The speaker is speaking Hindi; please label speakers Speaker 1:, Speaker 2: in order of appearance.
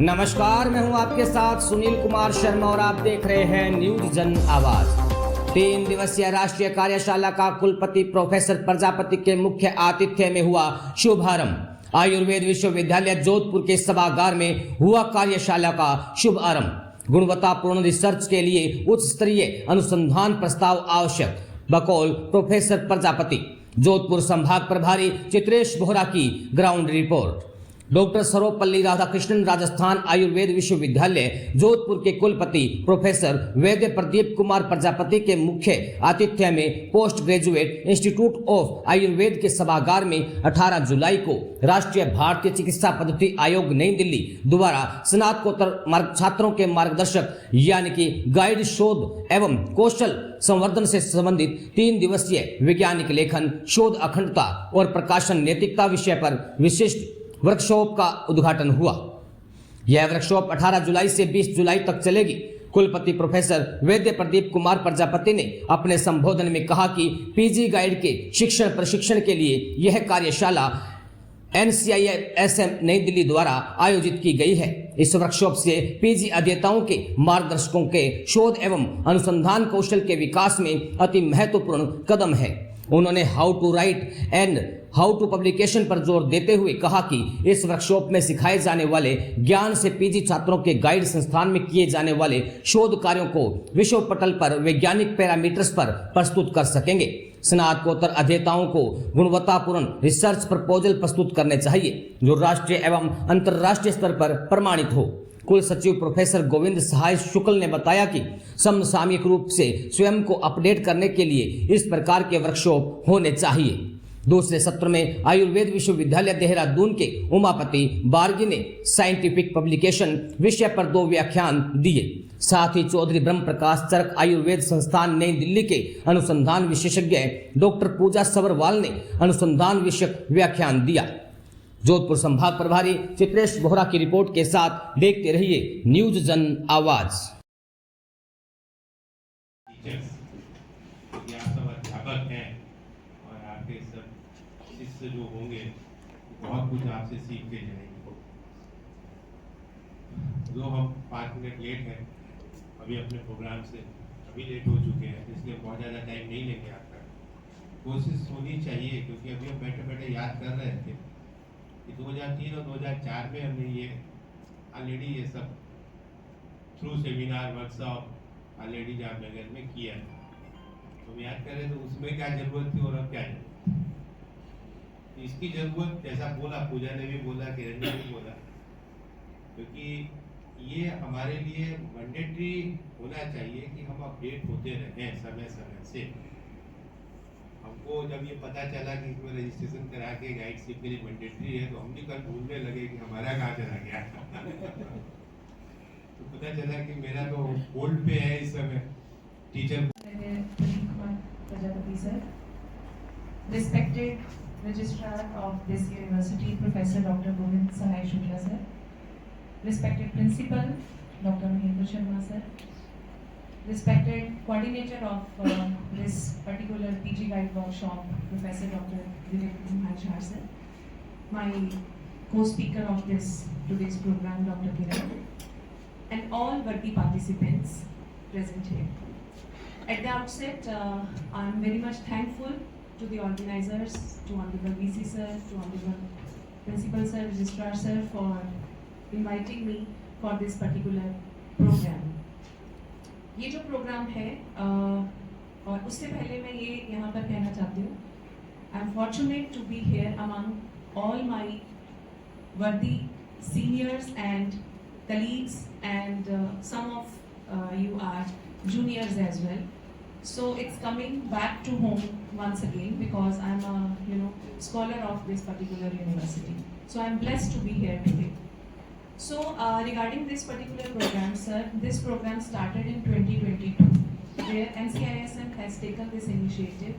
Speaker 1: नमस्कार, मैं हूं आपके साथ सुनील कुमार शर्मा और आप देख रहे हैं न्यूज जन आवाज। 3 दिवसीय राष्ट्रीय कार्यशाला का कुलपति प्रोफेसर प्रजापति के मुख्य आतिथ्य में हुआ शुभारंभ। आयुर्वेद विश्वविद्यालय जोधपुर के सभागार में हुआ कार्यशाला का शुभारंभ। गुणवत्तापूर्ण रिसर्च के लिए उच्च स्तरीय अनुसंधान प्रस्ताव आवश्यक, बकौल प्रोफेसर प्रजापति। जोधपुर संभाग प्रभारी चित्रेश बोहरा की ground report. Doctor Sarvepalli Radhakrishnan Rajasthan Ayurveda विश्वविद्यालय जोधपुर के कुलपति प्रोफेसर वैद्य प्रदीप कुमार प्रजापति के मुख्य आतिथ्य में post graduate institute of Ayurveda के सभागार में 18 जुलाई को राष्ट्रीय भारतीय चिकित्सा पद्धति आयोग नई दिल्ली द्वारा स्नातकोत्तर छात्रों के मार्गदर्शक यानी कि गाइड शोध एवं कौशल संवर्धन से संबंधित 3 दिवसीय वैज्ञानिक लेखन, शोध अखंडता और प्रकाशन नैतिकता विषय पर विशिष्ट वर्कशॉप का उद्घाटन हुआ। यह वर्कशॉप 18 जुलाई से 20 जुलाई तक चलेगी। कुलपति प्रोफेसर वैद्य प्रदीप कुमार प्रजापति ने अपने संबोधन में कहा कि पीजी गाइड के शिक्षण प्रशिक्षण के लिए यह कार्यशाला NCISM नई दिल्ली द्वारा आयोजित की गई है। इस वर्कशॉप से पीजी अध्येताओं के मार्गदर्शकों के शोध एवं अनुसंधान कौशल के विकास में अति महत्वपूर्ण कदम है। उन्होंने how to write and how to publication पर जोर देते हुए कहा कि इस वर्कशॉप में सिखाए जाने वाले ज्ञान से पीजी छात्रों के गाइड संस्थान में किए जाने वाले शोध कार्यों को विश्व पटल पर वैज्ञानिक पैरामीटर्स पर प्रस्तुत कर सकेंगे। स्नातकोत्तर अध्येताओं को गुणवत्तापूर्ण रिसर्च प्रपोजल प्रस्तुत करने चाहिए जो राष्ट्रीय एवं अंतर्राष्ट्रीय स्तर पर प्रमाणित हो। कुल सचिव प्रोफेसर गोविंद सहाय शुक्ल ने बताया कि समसामयिक रूप से स्वयं को अपडेट करने के लिए इस प्रकार के वर्कशॉप होने चाहिए। दूसरे सत्र में आयुर्वेद विश्वविद्यालय देहरादून के उमापति बार्गी ने साइंटिफिक पब्लिकेशन विषय पर 2 व्याख्यान दिए। साथ ही चौधरी ब्रह्म प्रकाश चरक आयुर्वेद संस्थान नई दिल्ली के अनुसंधान विशेषज्ञ डॉक्टर पूजा सबरवाल ने अनुसंधान विषयक व्याख्यान दिया। जोधपुर संभाग प्रभारी चित्रेश बोहरा की रिपोर्ट के साथ देखते रहिए न्यूज जन आवाज।
Speaker 2: शिष्य जो होंगे बहुत कुछ आपसे सीख के जाएंगे। जो हम 5 मिनट लेट हैं अभी अपने प्रोग्राम से, अभी लेट हो चुके हैं, इसलिए बहुत ज़्यादा टाइम नहीं लेंगे आपका। कोशिश होनी चाहिए क्योंकि अभी हम बैठे बैठे याद कर रहे थे कि 2003 और 2004 में हमने ये ऑलरेडी ये सब through seminar workshop already Jamnagar में किया है। तो याद करें तो उसमें क्या जरूरत थी और अब क्या जरूरत। इसकी जरूरत जैसा बोला, पूजा ने भी बोला, किरण ने भी बोला, क्योंकि ये हमारे लिए मैंडेटरी होना चाहिए कि हम अपडेट होते रहें समय समय से। हमको जब ये पता चला कि इसमें रजिस्ट्रेशन करा के गाइड सीट के लिए मैंडेटरी है तो हम भी कल भूलने लगे कि हमारा कहाँ चला गया तो पता चला कि मेरा तो होल्ड पे है इस समय teacher.
Speaker 3: Prajapati sir, respected Registrar of this university, Professor Dr. Govind Sahai Shukla sir, respected Principal Dr. Mahendra Sharma sir, respected Coordinator of this particular PG Guide Workshop, Professor Dr. Vivek Kumar Jha sir, my co-speaker of today's program, Dr. Kiran, and all worthy participants present here. At the outset, I am very much thankful to the organizers, to Honorable VC sir, to Honorable Principal sir, Registrar sir for inviting me for this particular program. ये जो प्रोग्राम है और उससे पहले मैं ये यहाँ पर कहना चाहती हूँ, I am fortunate to be here among all my worthy seniors and colleagues and some of you are juniors as well. So it's coming back to home once again because I'm a scholar of this particular university. So I'm blessed to be here today. So regarding this particular program, sir, this program started in 2022 where NCISM has taken this initiative